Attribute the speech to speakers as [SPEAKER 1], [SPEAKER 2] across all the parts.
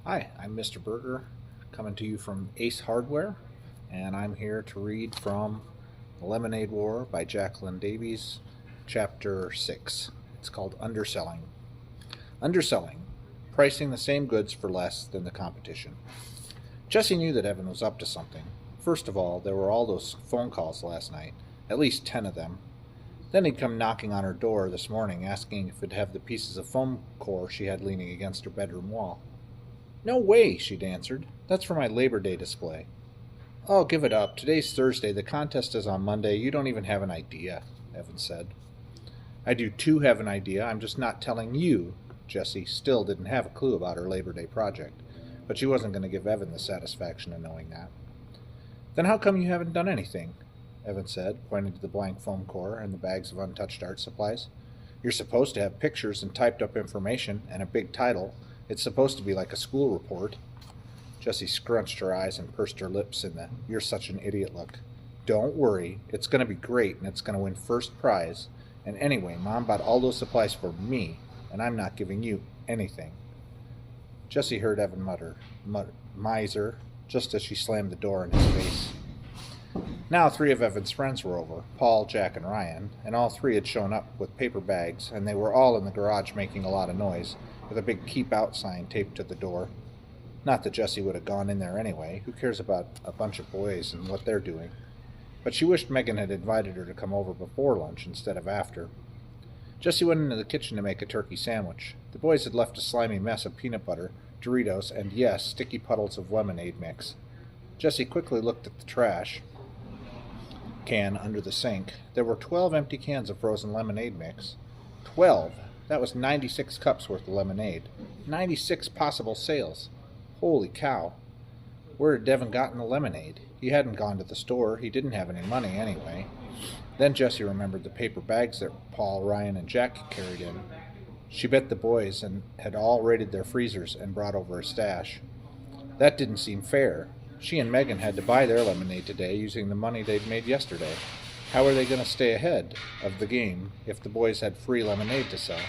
[SPEAKER 1] Hi, I'm Mr. Berger, coming to you from Ace Hardware, and I'm here to read from The Lemonade War by Jacqueline Davies, Chapter 6. It's called Underselling. Underselling, pricing the same goods for less than the competition. Jesse knew that Evan was up to something. First of all, there were all those phone calls last night, at least 10 of them. Then he'd come knocking on her door this morning, asking if it'd have the pieces of foam core she had leaning against her bedroom wall. No way, she'd answered. That's for my Labor Day display. Oh, give it up. Today's Thursday. The contest is on Monday. You don't even have an idea, Evan said. I do too have an idea. I'm just not telling you. Jessie still didn't have a clue about her Labor Day project, but she wasn't going to give Evan the satisfaction of knowing that. Then how come you haven't done anything? Evan said, pointing to the blank foam core and the bags of untouched art supplies. You're supposed to have pictures and typed up information and a big title. It's supposed to be like a school report. Jessie scrunched her eyes and pursed her lips in the "you're such an idiot" look. Don't worry, it's going to be great and it's going to win first prize. And anyway, Mom bought all those supplies for me, and I'm not giving you anything. Jessie heard Evan mutter, miser, just as she slammed the door in his face. Now 3 of Evan's friends were over, Paul, Jack, and Ryan, and all 3 had shown up with paper bags, and they were all in the garage making a lot of noise, with a big "Keep Out" sign taped to the door. Not that Jessie would have gone in there anyway. Who cares about a bunch of boys and what they're doing? But she wished Megan had invited her to come over before lunch instead of after. Jessie went into the kitchen to make a turkey sandwich. The boys had left a slimy mess of peanut butter, Doritos, and yes, sticky puddles of lemonade mix. Jessie quickly looked at the trash can under the sink. There were 12 empty cans of frozen lemonade mix. 12! That was 96 cups worth of lemonade. 96 possible sales. Holy cow. Where had Devin gotten the lemonade? He hadn't gone to the store. He didn't have any money anyway. Then Jessie remembered the paper bags that Paul, Ryan, and Jack carried in. She bet the boys had all raided their freezers and brought over a stash. That didn't seem fair. She and Megan had to buy their lemonade today using the money they'd made yesterday. How were they going to stay ahead of the game if the boys had free lemonade to sell?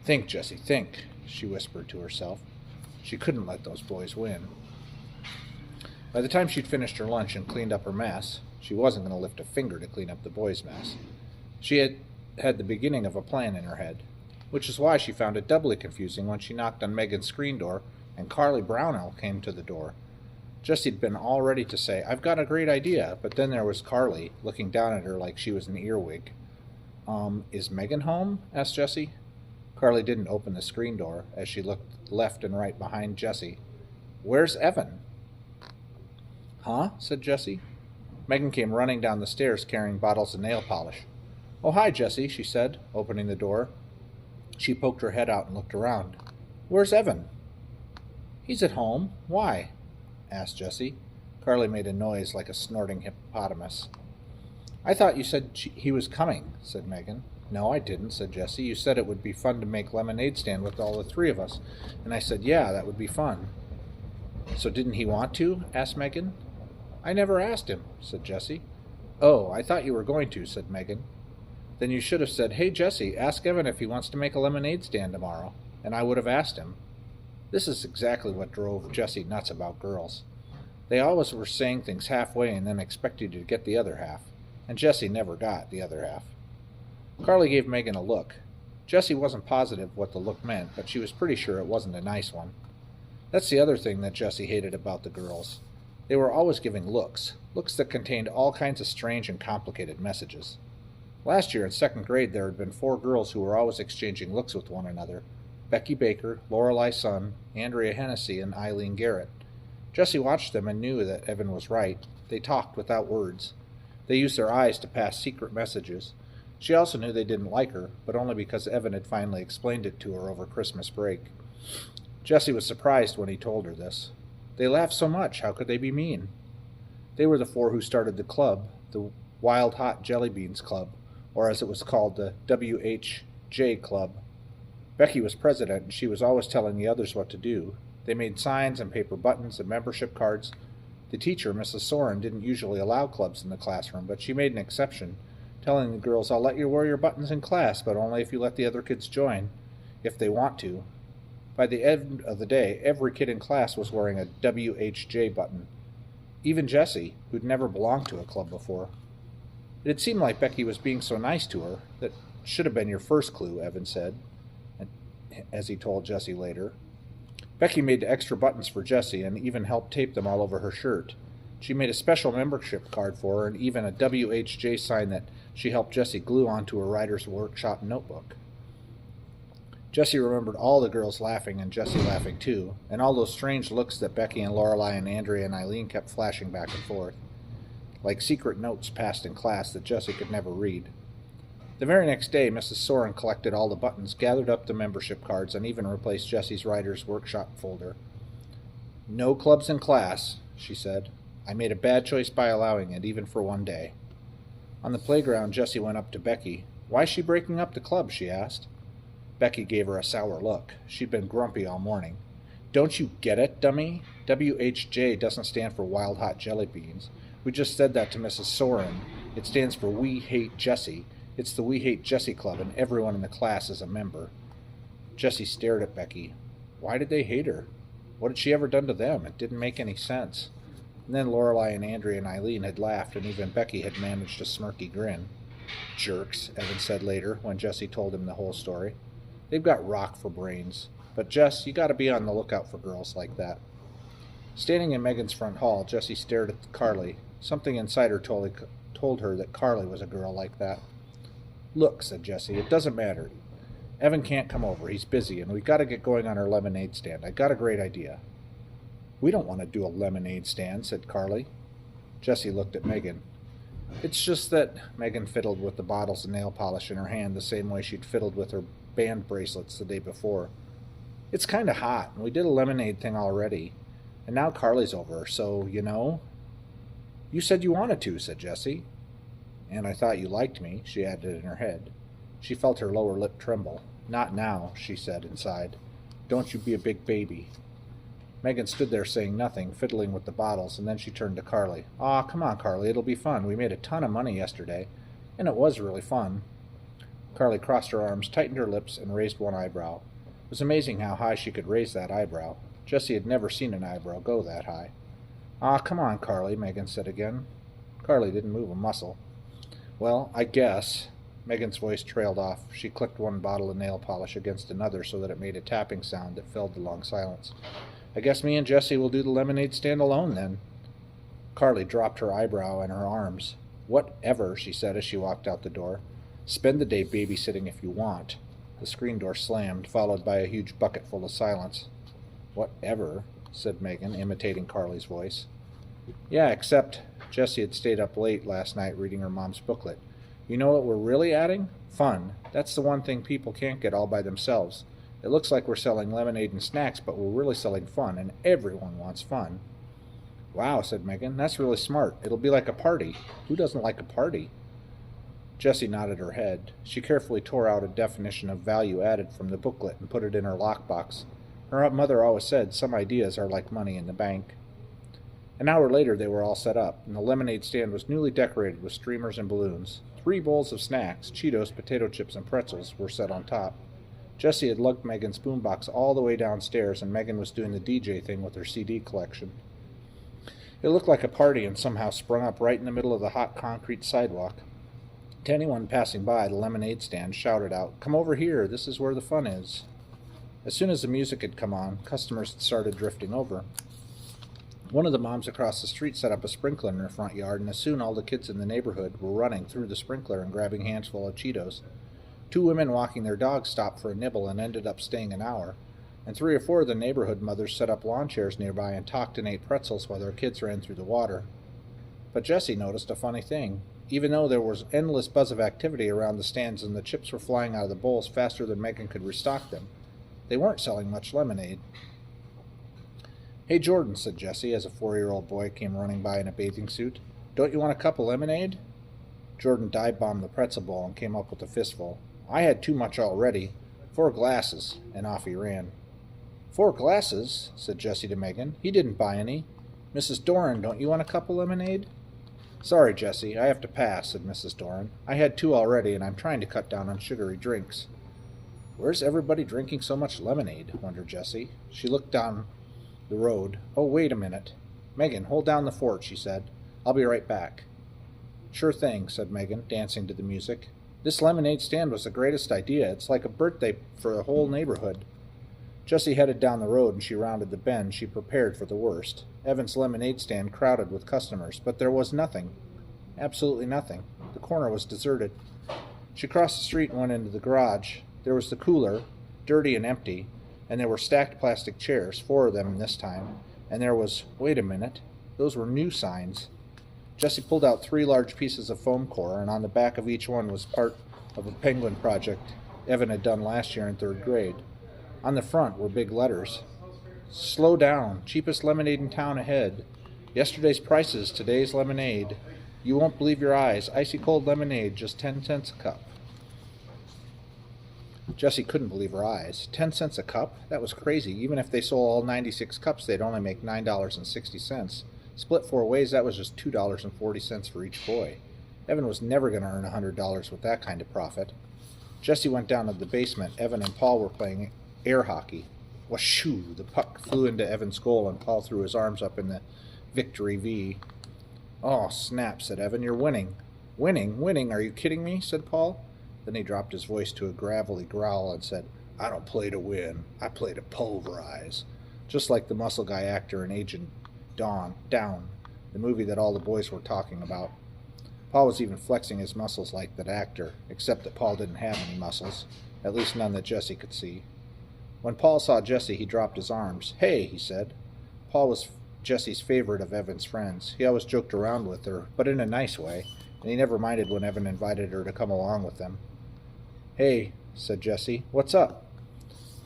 [SPEAKER 1] Think, Jessie, think, she whispered to herself. She couldn't let those boys win. By the time she'd finished her lunch and cleaned up her mess, she wasn't going to lift a finger to clean up the boys' mess. She had the beginning of a plan in her head, which is why she found it doubly confusing when she knocked on Megan's screen door and Carly Brownell came to the door. Jessie'd been all ready to say, "I've got a great idea," but then there was Carly, looking down at her like she was an earwig. Is Megan home?" asked Jessie. Carly didn't open the screen door as she looked left and right behind Jessie. "Where's Evan?" "Huh?" said Jessie. Megan came running down the stairs carrying bottles of nail polish. "Oh, hi, Jessie," she said, opening the door. She poked her head out and looked around. "Where's Evan?" "He's at home. Why?" asked Jessie. Carly made a noise like a snorting hippopotamus. "I thought you said he was coming," said Megan. "No, I didn't," said Jessie. "You said it would be fun to make lemonade stand with all the 3 of us, and I said, yeah, that would be fun." "So didn't he want to?" asked Megan. "I never asked him," said Jessie. "Oh, I thought you were going to," said Megan. "Then you should have said, 'Hey, Jessie, ask Evan if he wants to make a lemonade stand tomorrow,' and I would have asked him." This is exactly what drove Jessie nuts about girls. They always were saying things halfway and then expected you to get the other half, and Jessie never got the other half. Carly gave Megan a look. Jessie wasn't positive what the look meant, but she was pretty sure it wasn't a nice one. That's the other thing that Jessie hated about the girls. They were always giving looks that contained all kinds of strange and complicated messages. Last year in 2nd grade there had been 4 girls who were always exchanging looks with one another: Becky Baker, Lorelei Sun, Andrea Hennessy, and Eileen Garrett. Jessie watched them and knew that Evan was right. They talked without words. They used their eyes to pass secret messages. She also knew they didn't like her, but only because Evan had finally explained it to her over Christmas break. Jessie was surprised when he told her this. They laughed so much, how could they be mean? They were the 4 who started the club, the Wild Hot Jelly Beans Club, or as it was called, the WHJ Club. Becky was president, and she was always telling the others what to do. They made signs and paper buttons and membership cards. The teacher, Mrs. Soren, didn't usually allow clubs in the classroom, but she made an exception, telling the girls, "I'll let you wear your buttons in class, but only if you let the other kids join, if they want to." By the end of the day, every kid in class was wearing a WHJ button. Even Jessie, who'd never belonged to a club before. It had seemed like Becky was being so nice to her. That should have been your first clue, Evan said, as he told Jessie later. Becky made extra buttons for Jessie and even helped tape them all over her shirt. She made a special membership card for her and even a WHJ sign that she helped Jessie glue onto her writer's workshop notebook. Jessie remembered all the girls laughing and Jessie laughing too, and all those strange looks that Becky and Lorelei and Andrea and Eileen kept flashing back and forth, like secret notes passed in class that Jessie could never read. The very next day, Mrs. Soren collected all the buttons, gathered up the membership cards, and even replaced Jessie's writer's workshop folder. "No clubs in class," she said. "I made a bad choice by allowing it, even for one day." On the playground, Jessie went up to Becky. "Why is she breaking up the club?" she asked. Becky gave her a sour look. She'd been grumpy all morning. "Don't you get it, dummy? WHJ doesn't stand for Wild Hot Jelly Beans. We just said that to Mrs. Soren. It stands for We Hate Jessie. It's the We Hate Jessie Club, and everyone in the class is a member." Jessie stared at Becky. Why did they hate her? What had she ever done to them? It didn't make any sense. And then Lorelei and Andrea and Eileen had laughed, and even Becky had managed a smirky grin. "Jerks," Evan said later, when Jessie told him the whole story. "They've got rock for brains. But Jess, you gotta be on the lookout for girls like that." Standing in Megan's front hall, Jessie stared at Carly. Something inside her told her that Carly was a girl like that. "Look," said Jessie, "it doesn't matter. Evan can't come over. He's busy, and we've got to get going on our lemonade stand. I got a great idea." "We don't want to do a lemonade stand," said Carly. Jessie looked at Megan. "It's just that—" Megan fiddled with the bottles of nail polish in her hand the same way she'd fiddled with her band bracelets the day before. "It's kind of hot, and we did a lemonade thing already. And now Carly's over, so, you know—" "You said you wanted to," said Jessie. "And I thought you liked me," she added in her head. She felt her lower lip tremble. "Not now," she said inside. "Don't you be a big baby." Megan stood there saying nothing, fiddling with the bottles, and then she turned to Carly. "Aw, come on, Carly, it'll be fun. We made a ton of money yesterday, and it was really fun." Carly crossed her arms, tightened her lips, and raised one eyebrow. It was amazing how high she could raise that eyebrow. Jessie had never seen an eyebrow go that high. "Aw, come on, Carly," Megan said again. Carly didn't move a muscle. "Well, I guess—" Megan's voice trailed off. She clicked one bottle of nail polish against another so that it made a tapping sound that filled the long silence. "I guess me and Jessie will do the lemonade stand alone, then." Carly dropped her eyebrow and her arms. "Whatever," she said as she walked out the door. "Spend the day babysitting if you want." The screen door slammed, followed by a huge bucket full of silence. "Whatever," said Megan, imitating Carly's voice. "Yeah, except—" Jessie had stayed up late last night reading her mom's booklet. "You know what we're really adding? Fun. That's the one thing people can't get all by themselves. It looks like we're selling lemonade and snacks, but we're really selling fun, and everyone wants fun." "Wow," said Megan. "That's really smart. It'll be like a party. Who doesn't like a party?" Jessie nodded her head. She carefully tore out a definition of value added from the booklet and put it in her lockbox. Her mother always said some ideas are like money in the bank. An hour later they were all set up, and the lemonade stand was newly decorated with streamers and balloons. 3 bowls of snacks, Cheetos, potato chips, and pretzels, were set on top. Jessie had lugged Megan's boombox all the way downstairs, and Megan was doing the DJ thing with her CD collection. It looked like a party and somehow sprung up right in the middle of the hot concrete sidewalk. To anyone passing by, the lemonade stand shouted out, "Come over here, this is where the fun is." As soon as the music had come on, customers had started drifting over. One of the moms across the street set up a sprinkler in her front yard, and soon all the kids in the neighborhood were running through the sprinkler and grabbing handfuls of Cheetos. 2 women walking their dogs stopped for a nibble and ended up staying an hour, and 3 or 4 of the neighborhood mothers set up lawn chairs nearby and talked and ate pretzels while their kids ran through the water. But Jessie noticed a funny thing. Even though there was endless buzz of activity around the stands and the chips were flying out of the bowls faster than Megan could restock them, they weren't selling much lemonade. "Hey, Jordan," said Jessie as a 4-year-old boy came running by in a bathing suit. "Don't you want a cup of lemonade?" Jordan dive-bombed the pretzel bowl and came up with a fistful. "I had too much already. 4 glasses," and off he ran. "4 glasses?" said Jessie to Megan. "He didn't buy any. Mrs. Doran, don't you want a cup of lemonade?" "Sorry, Jessie, I have to pass," said Mrs. Doran. "I had 2 already, and I'm trying to cut down on sugary drinks." Where's everybody drinking so much lemonade? Wondered Jessie. She looked down the road. Oh, wait a minute. Megan, hold down the fort, she said. I'll be right back. Sure thing, said Megan, dancing to the music. This lemonade stand was the greatest idea. It's like a birthday for the whole neighborhood. Jessie headed down the road and she rounded the bend. She prepared for the worst. Evan's lemonade stand crowded with customers, but there was nothing. Absolutely nothing. The corner was deserted. She crossed the street and went into the garage. There was the cooler, dirty and empty, and there were stacked plastic chairs, 4 of them this time, and there was, wait a minute, those were new signs. Jessie pulled out 3 large pieces of foam core, and on the back of each one was part of a penguin project Evan had done last year in 3rd grade. On the front were big letters. Slow down. Cheapest lemonade in town ahead. Yesterday's prices, today's lemonade. You won't believe your eyes. Icy cold lemonade, just 10 cents a cup. Jessie couldn't believe her eyes. 10 cents a cup? That was crazy. Even if they sold all 96 cups, they'd only make $9.60. Split 4 ways, that was just $2.40 for each boy. Evan was never going to earn $100 with that kind of profit. Jessie went down to the basement. Evan and Paul were playing air hockey. Washoo! The puck flew into Evan's goal, and Paul threw his arms up in the victory V. Oh, snap, said Evan. You're winning. Winning? Winning? Are you kidding me? Said Paul. Then he dropped his voice to a gravelly growl and said, I don't play to win. I play to pulverize. Just like the muscle guy actor in Agent Down, the movie that all the boys were talking about. Paul was even flexing his muscles like that actor, except that Paul didn't have any muscles, at least none that Jessie could see. When Paul saw Jessie, he dropped his arms. Hey, he said. Paul was Jessie's favorite of Evan's friends. He always joked around with her, but in a nice way, and he never minded when Evan invited her to come along with them. Hey, said Jessie. What's up?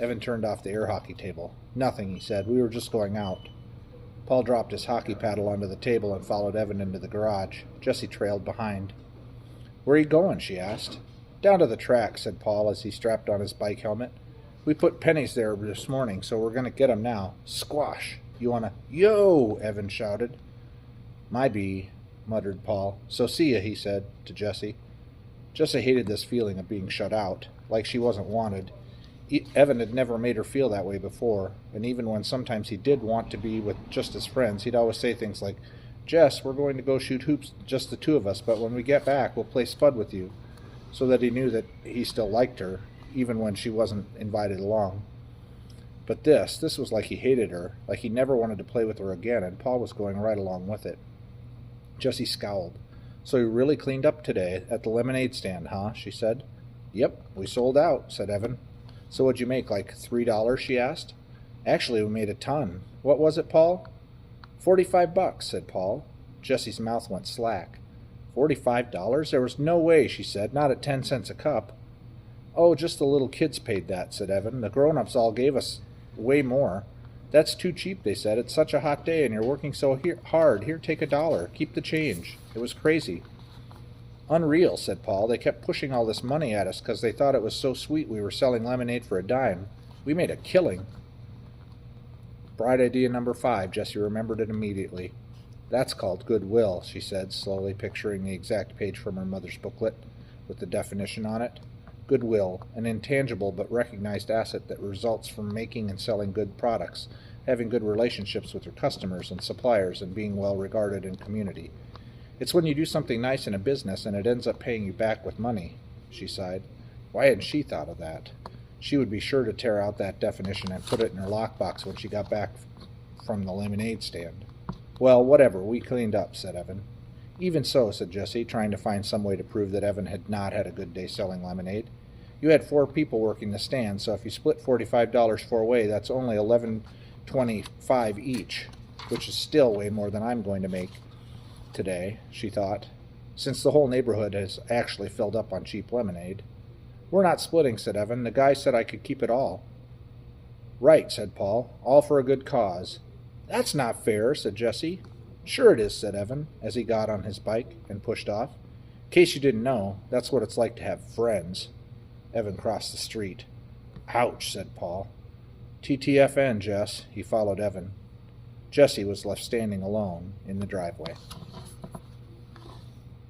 [SPEAKER 1] Evan turned off the air hockey table. Nothing, he said. We were just going out. Paul dropped his hockey paddle onto the table and followed Evan into the garage. Jessie trailed behind. Where are you going? She asked. Down to the track, said Paul as he strapped on his bike helmet. We put pennies there this morning, so we're going to get 'em now. Squash. You want to... Yo! Evan shouted. My bee, muttered Paul. So see ya, he said to Jessie. Jessie hated this feeling of being shut out, like she wasn't wanted. Evan had never made her feel that way before, and even when sometimes he did want to be with just his friends, he'd always say things like, Jess, we're going to go shoot hoops, just the 2 of us, but when we get back, we'll play Spud with you, so that he knew that he still liked her, even when she wasn't invited along. But this was like he hated her, like he never wanted to play with her again, and Paul was going right along with it. Jessie scowled. So you really cleaned up today at the lemonade stand, huh? She said. Yep, we sold out, said Evan. So what'd you make, like $3? She asked. Actually, we made a ton. What was it, Paul? $45, said Paul. Jessie's mouth went slack. $45? There was no way, she said, not at 10 cents a cup. Oh, just the little kids paid that, said Evan. The grown-ups all gave us way more. That's too cheap, they said. It's such a hot day and you're working so hard. Here, take $1. Keep the change. It was crazy. Unreal, said Paul. They kept pushing all this money at us because they thought it was so sweet we were selling lemonade for a dime. We made a killing. Bright idea number 5. Jessie remembered it immediately. That's called goodwill, she said, slowly picturing the exact page from her mother's booklet with the definition on it. Goodwill, an intangible but recognized asset that results from making and selling good products, having good relationships with your customers and suppliers, and being well regarded in community. It's when you do something nice in a business and it ends up paying you back with money, she sighed. Why hadn't she thought of that? She would be sure to tear out that definition and put it in her lockbox when she got back from the lemonade stand. Well, whatever, we cleaned up, said Evan. Even so, said Jessie, trying to find some way to prove that Evan had not had a good day selling lemonade. You had 4 people working the stand, so if you split $45 4 ways, that's only $11.25 each, which is still way more than I'm going to make today, she thought, since the whole neighborhood has actually filled up on cheap lemonade. We're not splitting, said Evan. The guy said I could keep it all. Right, said Paul. All for a good cause. That's not fair, said Jessie. Sure it is, said Evan, as he got on his bike and pushed off. In case you didn't know, that's what it's like to have friends. Evan crossed the street. Ouch, said Paul. TTFN, Jess. He followed Evan. Jessie was left standing alone in the driveway.